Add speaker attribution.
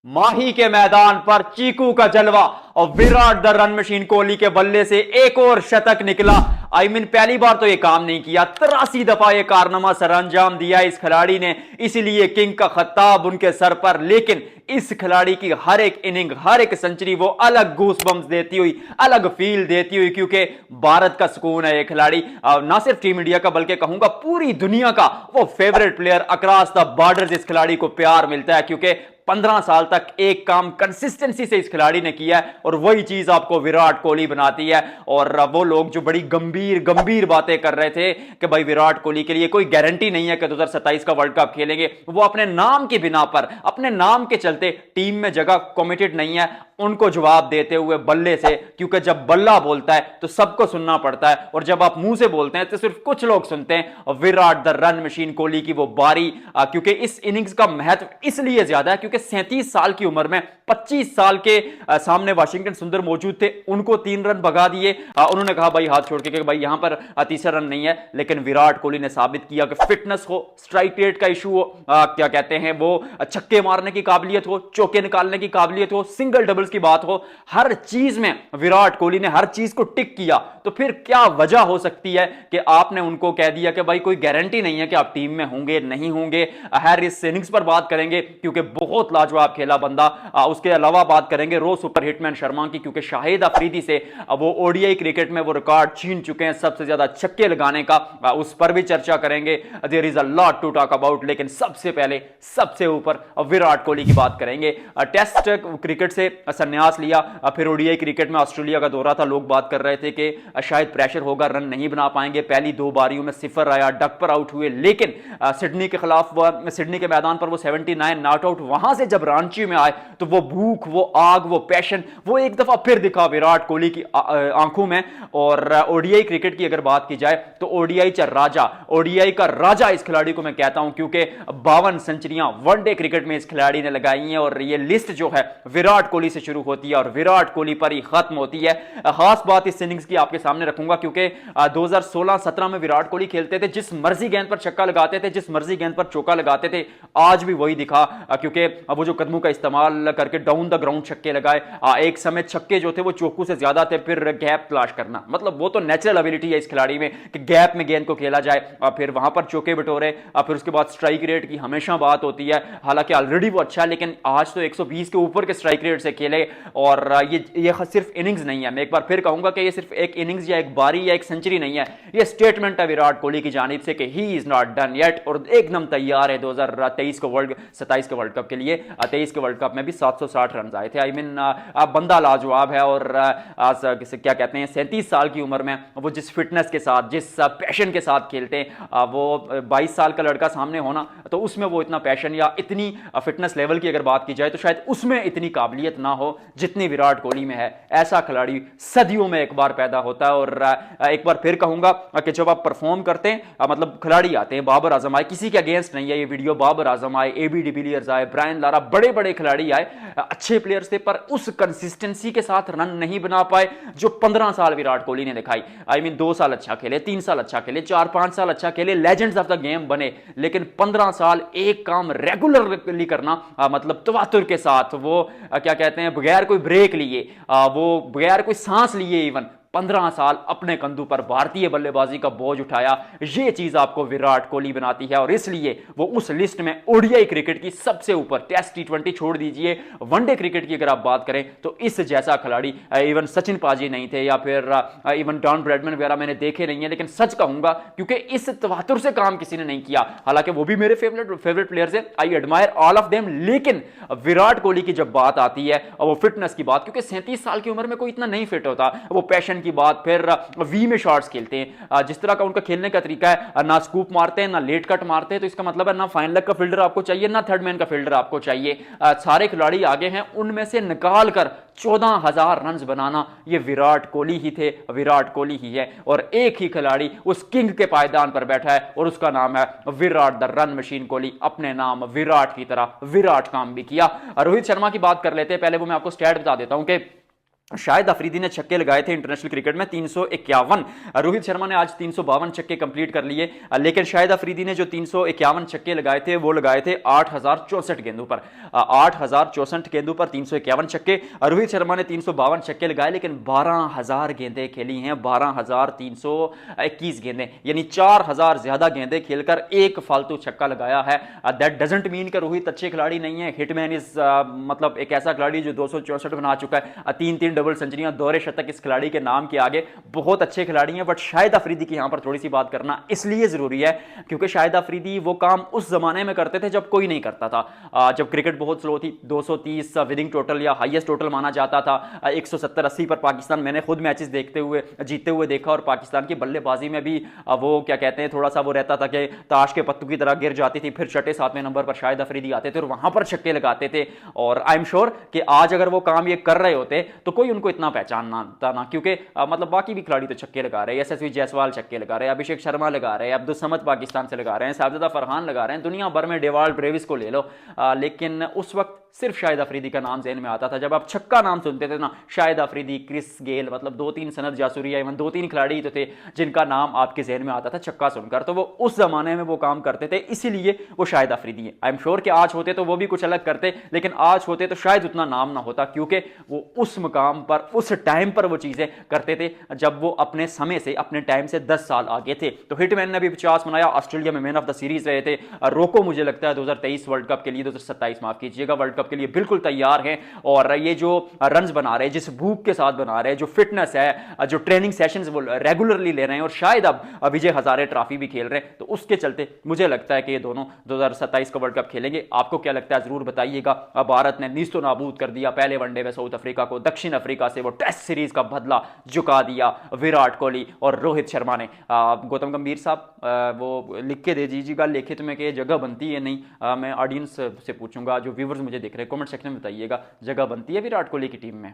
Speaker 1: माही के मैदान पर चीकू का जलवा और Virat the run machine Kohli के बल्ले से एक और शतक निकला। पहली बार तो यह काम नहीं किया, 83 दफा यह कारनामा सरअंजाम दिया इस खिलाड़ी ने, इसीलिए किंग का खिताब उनके सर पर। लेकिन इस खिलाड़ी की हर एक इनिंग, हर एक सेंचुरी वो अलग गूस बम्स देती हुई, अलग फील देती हुई, क्योंकि भारत का सुकून है ये खिलाड़ी। ना सिर्फ टीम इंडिया का बल्कि कहूंगा पूरी दुनिया का वो favourite player across the border. इस खिलाड़ी को प्यार मिलता है क्योंकि 15 साल तक एक काम कंसिस्टेंसी से इस खिलाड़ी ने किया है और वही चीज आपको विराट कोहली बनाती है। और वो लोग जो बड़ी गंभीर गंभीर बातें कर रहे थे कि भाई विराट कोहली के लिए कोई गारंटी नहीं है कि 2027 का वर्ल्ड कप खेलेंगे, वो अपने नाम की बिना पर, अपने नाम के चलते टीम में जगह कमिटेड नहीं है, उनको जवाब देते हुए बल्ले से, क्योंकि जब बल्ला बोलता है तो सबको सुनना पड़ता है और जब आप मुंह से बोलते हैं तो सिर्फ कुछ लोग सुनते हैं। Virat the run machine Kohli की वो बारी, क्योंकि इस इनिंग्स का महत्व इसलिए ज्यादा है क्योंकि 37 साल की उम्र में 25 साल के सामने वाशिंगटन सुंदर मौजूद थे, उनको 3 रन भगा दिए। उन्होंने कहा भाई हाथ छोड़ के कि भाई यहां पर तीसरा रन नहीं है, लेकिन विराट कोहली ने साबित किया कि फिटनेस हो, स्ट्राइक रेट का इशू हो, क्या कहते हैं वो छक्के मारने की काबिलियत हो, चौके निकालने की काबिलियत हो, सिंगल डबल्स की बात हो, हर चीज में विराट कोहली ने हर चीज को टिक किया। तो फिर क्या वजह हो सकती है कि आपने उनको कह दिया कि भाई कोई गारंटी नहीं है कि आप टीम में होंगे नहीं होंगे। हैरिस इनिंग्स पर बात करेंगे क्योंकि बहुत लाजवाब खेला बंदा। उसके अलावा बात करेंगे रो सुपर हिटमैन शर्मा की, क्योंकि शाहिद अफरीदी से वो ओडीआई क्रिकेट में वो रिकॉर्ड छीन चुके हैं सबसे ज्यादा छक्के लगाने का, उस पर भी चर्चा करेंगे। There is a lot to talk about, लेकिन सबसे पहले सबसे ऊपर विराट कोहली की बात करेंगे। टेस्ट क्रिकेट से संन्यास लिया, फिर ओडीआई क्रिकेट में ऑस्ट्रेलिया का दौरा था, लोग बात कर रहे थे कि शायद प्रेशर होगा, रन नहीं बना पाएंगे, पहली 2 बारियों में 0 आया, डक पर आउट हुए। लेकिन सिडनी के खिलाफ, सिडनी के मैदान पर वो 79 नॉट आउट, वहां से जब रांची में आए तो वो भूख, वो आग, वो पैशन, वो एक दफा फिर दिखा विराट कोहली की आंखों में। और ओडीआई क्रिकेट की अगर बात की जाए तो ओडीआई का राजा, ओडीआई का राजा इस खिलाड़ी को मैं कहता हूं, क्योंकि 52 सेंचुरियां वनडे क्रिकेट में इस खिलाड़ी ने लगाई हैं। और ये लिस्ट जो है विराट कोहली से शुरू होती है और विराट कोहली पर ही खत्म होती है। खास बात इस इनिंग्स की आपके सामने रखूंगा क्योंकि 2016-17 में विराट कोहली खेलते थे, जिस मर्जी गेंद पर छक्का लगाते थे, जिस मर्जी गेंद पर चौका लगाते थे, आज भी वही दिखा। क्योंकि वो जो कदमों का इस्तेमाल करके डाउन द ग्राउंड छक्के लगाए, एक समय छक्के जो थे वो चौकू से ज्यादा थे, फिर गैप तलाश करना, मतलब वो तो नेचुरल एबिलिटी है इस खिलाड़ी में कि गैप में गेंद को खेला जाए, फिर वहां पर चौके बटोरे, फिर उसके बाद स्ट्राइक रेट की हमेशा बात होती है। हालांकि ऑलरेडी वो अच्छा है, लेकिन आज तो 120 के ऊपर के स्ट्राइक रेट से खेले। और ये सिर्फ इनिंग्स नहीं है, मैं एक बार फिर कहूंगा कि ये सिर्फ एक इनिंग्स या एक बारी या एक सेंचुरी नहीं है, ये स्टेटमेंट है विराट कोहली की जानिब से कि he is not done yet, और एकदम तैयार है 2027 के वर्ल्ड कप के लिए। 23 के वर्ल्ड कप में भी 760 रन आए थे। बंदा लाजवाब है। और क्या कहते हैं, 37 साल की उम्र में वो जिस फिटनेस के साथ, जिस पैशन के साथ खेलते हैं, वो 22 साल का लड़का सामने होना तो उसमें वो इतना पैशन या इतनी फिटनेस लेवल की अगर बात की जाए तो शायद उसमें इतनी काबिलियत ना हो जितनी विराट कोहली में है। ऐसा खिलाड़ी सदियों में एक बार पैदा होता है। और एक बार फिर कहूंगा कि जब आप परफॉर्म करते हैं, मतलब खिलाड़ी आते हैं, बाबर आजम आए, किसी के अगेंस्ट नहीं है ये वीडियो, बाबर आजम आए, एबी डिविलियर्स आए, ब्रायन लारा, बड़े बड़े खिलाड़ी आए, अच्छे प्लेयर्स थे, पर उस कंसिस्टेंसी के साथ रन नहीं बना पाए जो 15 साल विराट कोहली ने दिखाई। 2 साल अच्छा खेले, 3 साल अच्छा खेले, 4-5 साल अच्छा खेले, लेजेंड्स ऑफ द गेम बने, लेकिन 15 साल एक काम रेगुलरली करना, मतलब तवातुर के साथ, वो क्या कहते हैं, बगैर कोई ब्रेक लिए, वो बगैर कोई सांस लिए, इवन 15 साल अपने कंधों पर भारतीय बल्लेबाजी का बोझ उठाया, यह चीज आपको विराट कोहली बनाती है। और इसलिए वो उस लिस्ट में ओडीआई क्रिकेट की सबसे ऊपर, टेस्ट T20 छोड़ दीजिए, वनडे क्रिकेट की अगर आप बात करें तो इस जैसा खिलाड़ी इवन सचिन पाजी नहीं थे, या फिर इवन डॉन ब्रैडमैन वगैरह मैंने देखे नहीं है, लेकिन सच कहूंगा क्योंकि इस तवातुर से काम किसी ने नहीं किया। हालांकि वो भी मेरे फेवरेट प्लेयर्स है, I admire all of them, लेकिन विराट कोहली की जब बात आती है और वो फिटनेस की बात, क्योंकि 37 साल की उम्र में कोई इतना नहीं फिट होता, वो पैशन की बात, फिर वी में शॉट्स खेलते हैं, जिस तरह का उनका खेलने का तरीका है, ना स्कूप मारते हैं ना लेट कट मारते हैं, तो इसका मतलब है ना फाइन लेग का फील्डर आपको चाहिए ना थर्ड मैन का फील्डर आपको चाहिए। सारे खिलाड़ी आगे हैं, उनमें से निकाल कर 14,000 रन बनाना ये विराट कोहली ही थे, विराट कोहली ही है। और एक ही खिलाड़ी उस किंग के पायदान पर बैठा है और उसका नाम है Virat the run machine Kohli. अपने नाम विराट की तरह विराट काम भी किया। रोहित शर्मा की बात कर लेते हैं, पहले वो मैं आपको स्टैट बता देता हूं कि शाहिद अफरीदी ने छक्के लगाए थे इंटरनेशनल क्रिकेट में 351। रोहित शर्मा ने आज 352 छक्के कंप्लीट कर लिए, लेकिन शाहिद अफरीदी ने जो 351 छक्के लगाए थे वो लगाए थे 8064 गेंदों पर। 8064 गेंदों पर 351 छक्के। रोहित शर्मा ने 352 छक्के लगाए, लेकिन 12000 गेंदें खेली हैं, 12321 गेंदें, यानी 4000 ज्यादा गेंदें खेलकर एक फालतू छक्का लगाया है। दैट डजंट मीन कि रोहित अच्छे खिलाड़ी नहीं है। हिटमैन इज मतलब एक ऐसा खिलाड़ी जो 264 बना चुका है, तीन तीन डबल सेंचुरियां, दोहरे शतक इस खिलाड़ी के नाम के आगे। बहुत अच्छे खिलाड़ी हैं, बट शाहिद अफरीदी की यहां पर थोड़ी सी बात करना इसलिए जरूरी है क्योंकि शाहिद अफरीदी वो काम उस जमाने में करते थे जब कोई नहीं करता था, जब क्रिकेट बहुत स्लो थी। 230 विनिंग टोटल या हाईएस्ट टोटल माना जाता था। 170-80 पर पाकिस्तान, मैंने खुद मैचेस देखते हुए जीतते हुए देखा, और पाकिस्तान की बल्लेबाजी में भी वो क्या कहते हैं, थोड़ा सा वो रहता था कि ताश के पत्तों की तरह गिर जाती थी, फिर छठे सातवें नंबर पर शाहिद अफरीदी आते थे और वहां पर छक्के लगाते थे। और आई एम श्योर कि आज अगर वो काम ये कर रहे होते तो कोई उनको इतना पहचानता ना, क्योंकि मतलब बाकी भी खिलाड़ी तो छक्के लगा रहे हैं। यशस्वी जायसवाल छक्के लगा रहे हैं, अभिषेक शर्मा लगा रहे हैं, अब्दुल समद पाकिस्तान से लगा रहे हैं, साजिदा फरहान लगा रहे हैं, दुनिया भर में डेवाल्ड ब्रेविस को ले लो। लेकिन उस वक्त सिर्फ शाहिद अफरीदी का नाम ज़हन में आता था। जब आप छक्का नाम सुनते थे ना, शाहिद अफरीदी, क्रिस गेल, मतलब 2-3 सनत जासूरिया, इवन 2-3 खिलाड़ी तो थे जिनका नाम आपके जहन में आता था छक्का सुनकर। तो वो उस जमाने में वो काम करते थे, इसीलिए वो शाहिद अफरीदी है। आई एम श्योर कि आज होते तो वो भी कुछ अलग करते, लेकिन आज होते तो शायद उतना नाम ना होता, क्योंकि वो उस मुकाम पर, उस टाइम पर वो चीज़ें करते थे जब वो अपने समय से, अपने टाइम से 10 साल आगे थे। तो हिटमैन ने भी 50 बनाया, ऑस्ट्रेलिया में मैन ऑफ द सीरीज रहे थे। रोको मुझे लगता है 2023 वर्ल्ड कप के लिए, 2027 माफ कीजिएगा, वर्ल्ड कप के लिए बिल्कुल तैयार हैं। और ये जो रन्स बना रहे हैं, जिस भूख के साथ बना रहे हैं, जो फिटनेस है, जो ट्रेनिंग सेशंस वो रेगुलरली ले रहे हैं, और शायद अब विजय हजारे ट्रॉफी भी खेल रहे हैं, तो उसके चलते मुझे लगता है कि ये दोनों 2027 का वर्ल्ड कप खेलेंगे। आपको क्या लगता है जरूर बताइएगा। भारत ने नीस्तो नाबूद कर दिया पहले वनडे में साउथ अफ्रीका को, दक्षिण अफ्रीका से वो टेस्ट सीरीज का बदला चुका दिया विराट कोहली और रोहित शर्मा ने। गौतम गंभीर साहब वो लिख के दे दीजिएगा लिखित में कि जगह बनती है नहीं। मैं ऑडियंस से पूछूंगा, जो व्यूवर्स मुझे देख रहे हैं, कमेंट सेक्शन में बताइएगा, जगह बनती है विराट कोहली की टीम में।